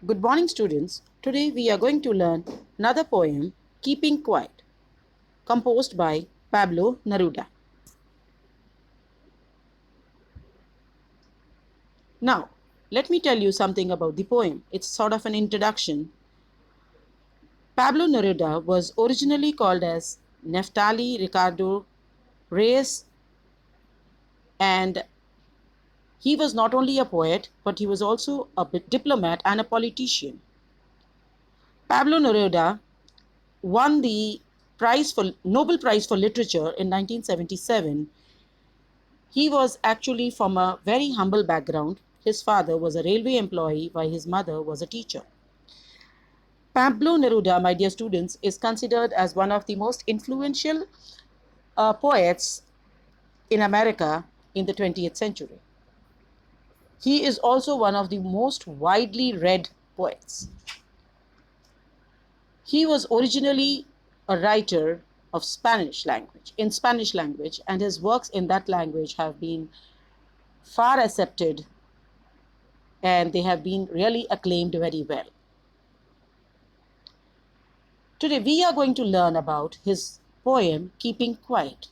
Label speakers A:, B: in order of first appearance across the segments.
A: Good morning, students. Today we are going to learn another poem, Keeping Quiet, composed by Pablo Neruda. Now, let me tell you something about the poem. It's sort of an introduction. Pablo Neruda was originally called as Neftali Ricardo Reyes, and he was not only a poet, but he was also a diplomat and a politician. Pablo Neruda won the Nobel Prize for Literature in 1977. He was actually from a very humble background. His father was a railway employee while his mother was a teacher. Pablo Neruda, my dear students, is considered as one of the most influential poets in America in the 20th century. He is also one of the most widely read poets. He was originally a writer of Spanish language, and his works in that language have been far accepted and they have been really acclaimed very well. Today we are going to learn about his poem Keeping Quiet.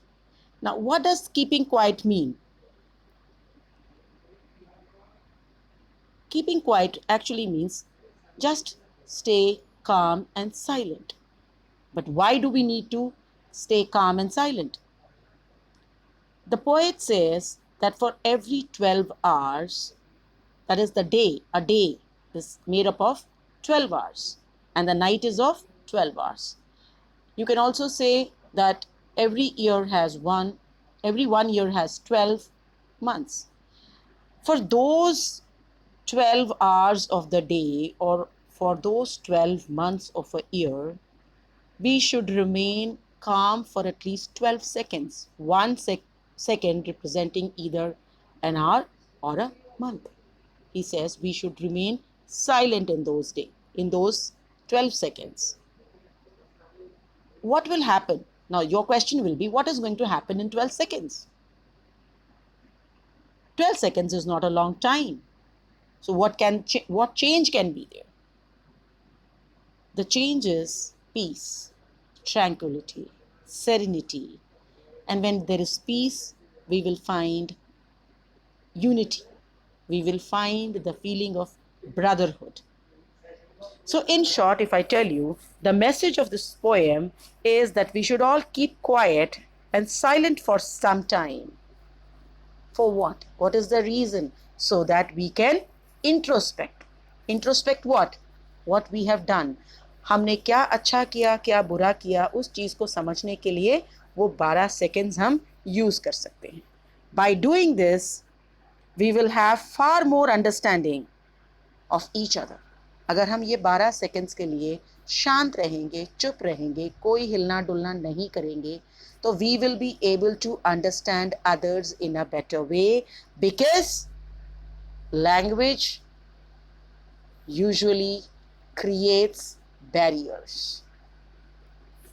A: Now, what does keeping quiet mean? Keeping quiet actually means just stay calm and silent. But why do we need to stay calm and silent? The poet says that for every 12 hours, that is a day is made up of 12 hours, and the night is of 12 hours. You can also say that every one year has 12 months. For those 12 hours of the day, or for those 12 months of a year, we should remain calm for at least 12 seconds, second representing either an hour or a month. He says we should remain silent in those 12 seconds. What will happen? Now, your question will be, what is going to happen in 12 seconds? 12 seconds is not a long time. So what change can be there? The change is peace, tranquility, serenity. And when there is peace, we will find unity. We will find the feeling of brotherhood. So, in short, if I tell you, the message of this poem is that we should all keep quiet and silent for some time. For what? What is the reason? So that we can introspect. Introspect what? What we have done. हमने क्या अच्छा किया, क्या बुरा किया, उस चीज़ को समझने के लिए वो 12 seconds हम use कर सकते हैं. By doing this, we will have far more understanding of each other. अगर हम ये 12 seconds के लिए शांत रहेंगे, चुप रहेंगे, कोई हिलना डुलना नहीं करेंगे, तो we will be able to understand others in a better way, because language usually creates barriers.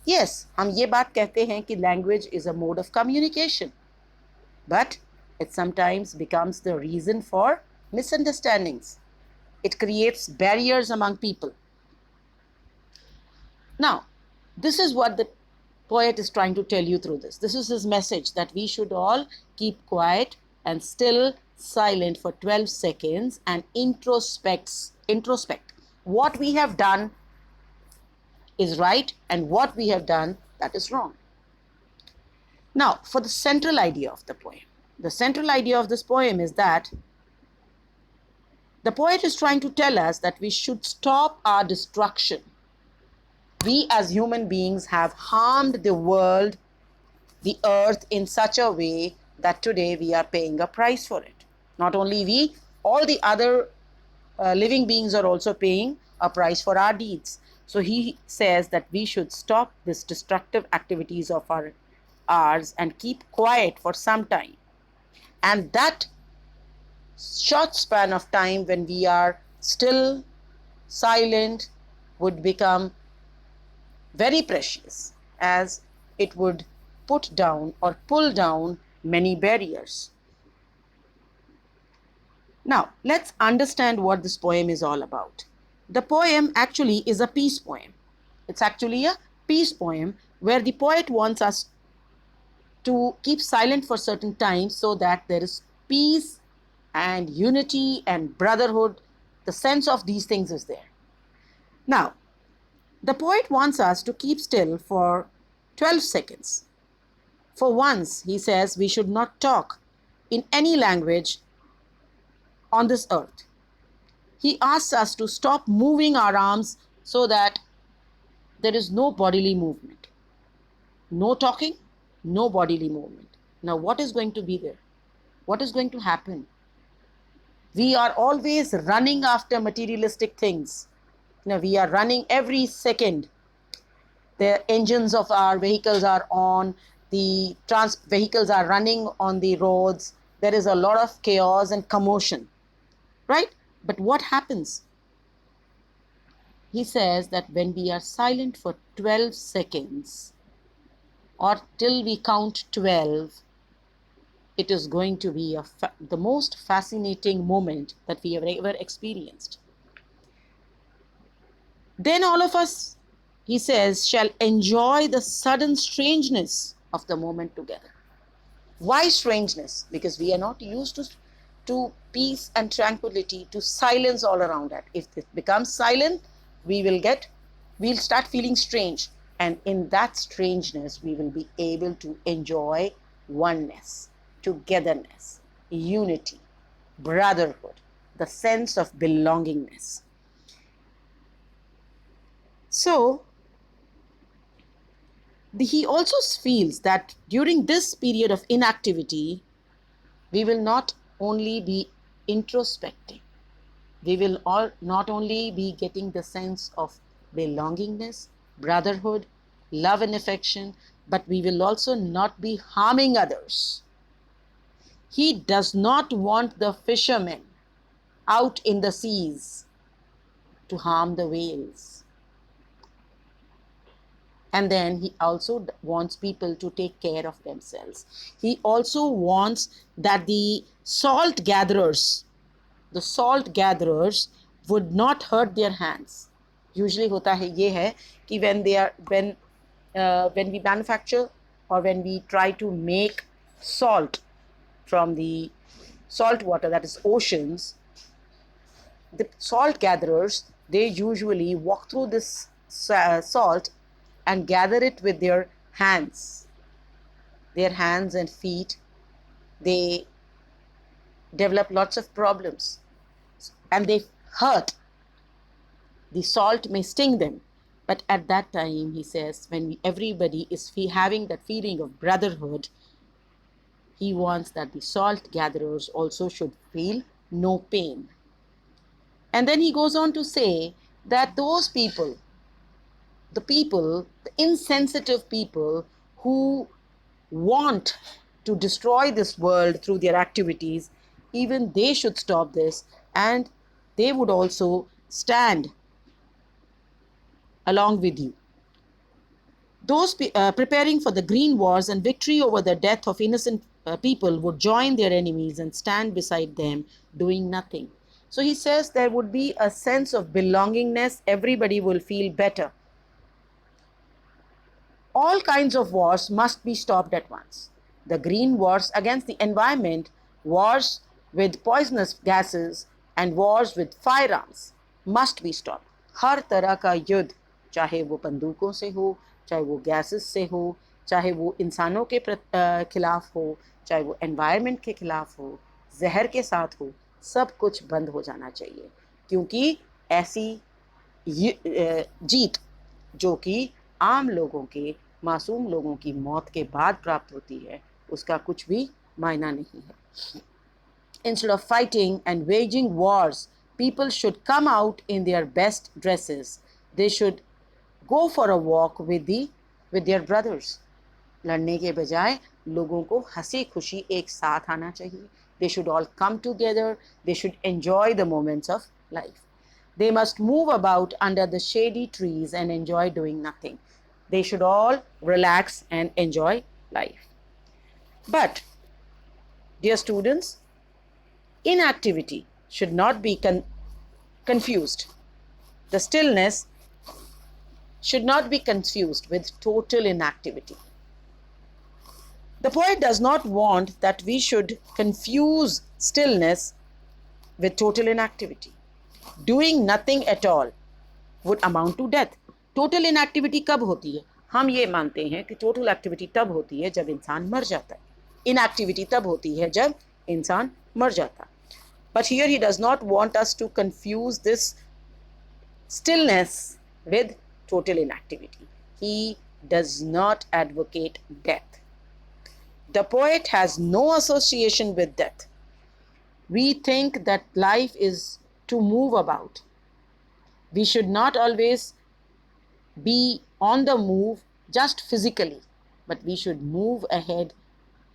A: Yes, हम ये बात कहते हैं कि language is a mode of communication, but it sometimes becomes the reason for misunderstandings. It creates barriers among people. Now, this is what the poet is trying to tell you through this. This is his message, that we should all keep quiet and still silent for 12 seconds and introspect. What we have done is right and what we have done that is wrong. Now, for the central idea of the poem. The central idea of this poem is that the poet is trying to tell us that we should stop our destruction. We as human beings have harmed the world, the earth, in such a way that today we are paying a price for it. Not only we, all the other living beings are also paying a price for our deeds. So he says that we should stop this destructive activities of ours and keep quiet for some time. And that short span of time when we are still silent would become very precious, as it would put down or pull down many barriers. Now, let's understand what this poem is all about. The poem actually is a peace poem. It's actually a peace poem where the poet wants us to keep silent for certain times so that there is peace and unity and brotherhood. The sense of these things is there. Now, the poet wants us to keep still for 12 seconds. For once, he says, we should not talk in any language on this earth. He asks us to stop moving our arms so that there is no bodily movement. No talking, no bodily movement. Now, what is going to be there? What is going to happen? We are always running after materialistic things. We are running every second. The engines of our vehicles are on, the vehicles are running on the roads. There is a lot of chaos and commotion, right? But what happens? He says that when we are silent for 12 seconds or till we count 12, it is going to be the most fascinating moment that we have ever experienced. Then all of us, he says, shall enjoy the sudden strangeness of the moment together. Why strangeness? Because we are not used to peace and tranquility, to silence all around us. If it becomes silent, we'll start feeling strange. And in that strangeness, we will be able to enjoy oneness, togetherness, unity, brotherhood, the sense of belongingness. So, he also feels that during this period of inactivity, we will not only be introspecting, we will not only be getting the sense of belongingness, brotherhood, love and affection, but we will also not be harming others. He does not want the fishermen out in the seas to harm the whales. And then he also wants people to take care of themselves. He also wants that the salt gatherers would not hurt their hands. Usually hota hai ye hai ki when we manufacture or when we try to make salt from the salt water, that is oceans, the salt gatherers, they usually walk through this salt and gather it with their hands and feet. They develop lots of problems and they hurt. The salt may sting them. But at that time, he says, when everybody is having that feeling of brotherhood, he wants that the salt gatherers also should feel no pain. And then he goes on to say that those people, the insensitive people who want to destroy this world through their activities, even they should stop this, and they would also stand along with you. Those preparing for the green wars and victory over the death of innocent people would join their enemies and stand beside them, doing nothing. So he says there would be a sense of belongingness. Everybody will feel better. All kinds of wars must be stopped at once. The green wars against the environment, wars with poisonous gases, and wars with firearms must be stopped. हर तरह का युद्ध, चाहे वो बंदूकों से हो, चाहे वो gases से हो, चाहे वो इंसानों के खिलाफ हो, चाहे वो एनवायरनमेंट के खिलाफ हो, जहर के साथ हो, सब कुछ बंद हो जाना चाहिए. क्योंकि ऐसी जीत जो कि आम लोगों के, मासूम लोगों की मौत के बाद प्राप्त होती है, उसका कुछ भी मायना नहीं है. Instead of fighting and waging wars, people should come out in their best dresses. They should go for a walk with their brothers. लड़ने के बजाय लोगों को हंसी खुशी एक साथ आना चाहिए. They should all come together. They should enjoy the moments of life. They must move about under the shady trees and enjoy doing nothing. They should all relax and enjoy life. But, dear students, inactivity should not be confused The stillness should not be confused with total inactivity. The poet does not want that we should confuse stillness with total inactivity. Doing nothing at all would amount to death. Total inactivity कब होती है? हम ये मानते हैं कि total activity तब होती है जब इंसान मर जाता है. Inactivity तब होती है जब इंसान मर जाता है. But here he does not want us to confuse this stillness with total inactivity. He does not advocate death. The poet has no association with death. We think that life is to move about. We should not always be on the move just physically, but we should move ahead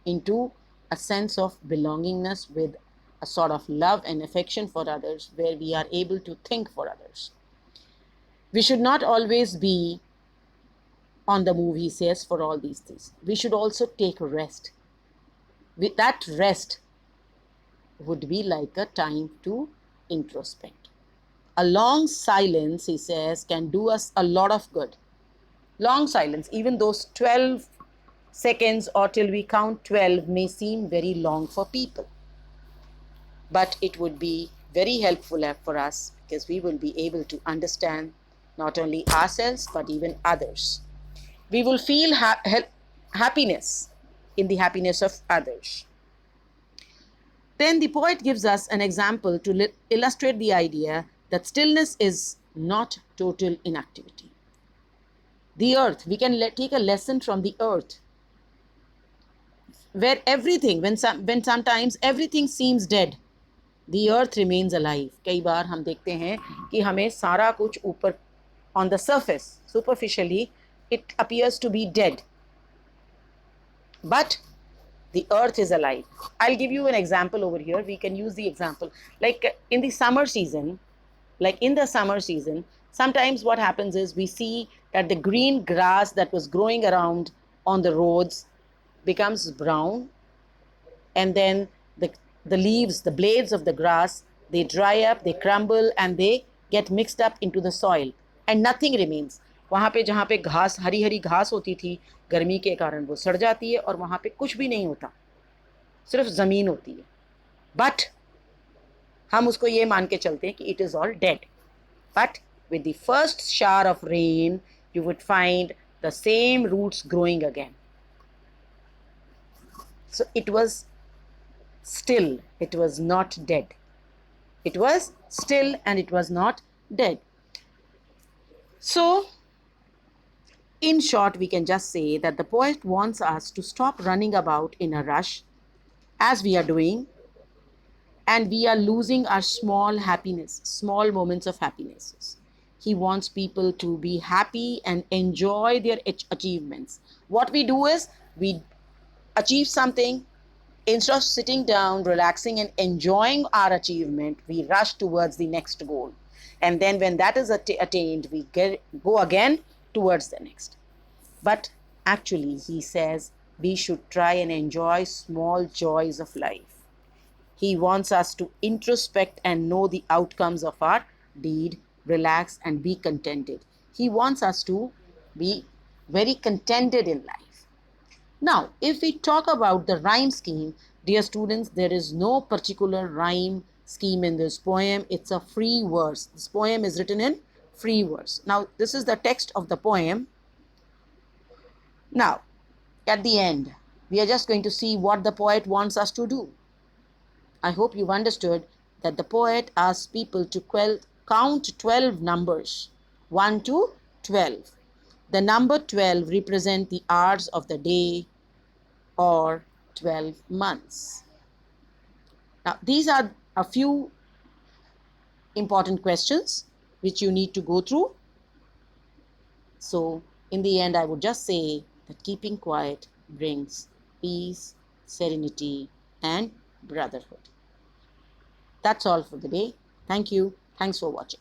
A: into a sense of belongingness with a sort of love and affection for others, where we are able to think for others. We should not always be on the move, he says, for all these things. We should also take rest. That rest would be like a time to introspect. A long silence, he says, can do us a lot of good. Long silence, even those 12 seconds or till we count 12 may seem very long for people. But it would be very helpful for us, because we will be able to understand not only ourselves but even others. We will feel happiness in the happiness of others. Then the poet gives us an example to illustrate the idea that stillness is not total inactivity. The earth, we can take a lesson from the earth, where everything, when sometimes everything seems dead, the earth remains alive. कई बार हम देखते हैं कि हमें सारा कुछ ऊपर, on the surface, superficially, it appears to be dead. But the earth is alive. I'll give you an example over here. We can use the example. Like in the summer season, sometimes what happens is we see that the green grass that was growing around on the roads becomes brown, and then the leaves, the blades of the grass, they dry up, they crumble, and they get mixed up into the soil, and nothing remains. वहाँ पे जहाँ पे घास, हरी हरी घास होती थी, गर्मी के कारण वो सड़ जाती है और वहाँ पे कुछ भी नहीं होता, सिर्फ ज़मीन होती है. बट हम उसको ये मान के चलते हैं कि it is all dead. But with the first shower of rain, you would find the same roots growing again. So it was still, it was not dead. It was still and it was not dead. So, in short, we can just say that the poet wants us to stop running about in a rush, as we are doing, and we are losing our small happiness, small moments of happiness. He wants people to be happy and enjoy their achievements. What we do is, we achieve something, instead of sitting down, relaxing and enjoying our achievement, we rush towards the next goal. And then when that is attained, we go again towards the next. But actually, he says, we should try and enjoy small joys of life. He wants us to introspect and know the outcomes of our deed, relax and be contented. He wants us to be very contented in life. Now, if we talk about the rhyme scheme, dear students, there is no particular rhyme scheme in this poem. It's a free verse. This poem is written in free verse. Now, this is the text of the poem. Now, at the end, we are just going to see what the poet wants us to do. I hope you've understood that the poet asks people to count 12 numbers, 1 to 12. The number 12 represents the hours of the day or 12 months. Now, these are a few important questions which you need to go through. So, in the end, I would just say that keeping quiet brings peace, serenity, and brotherhood. That's all for the day. Thank you. Thanks for watching.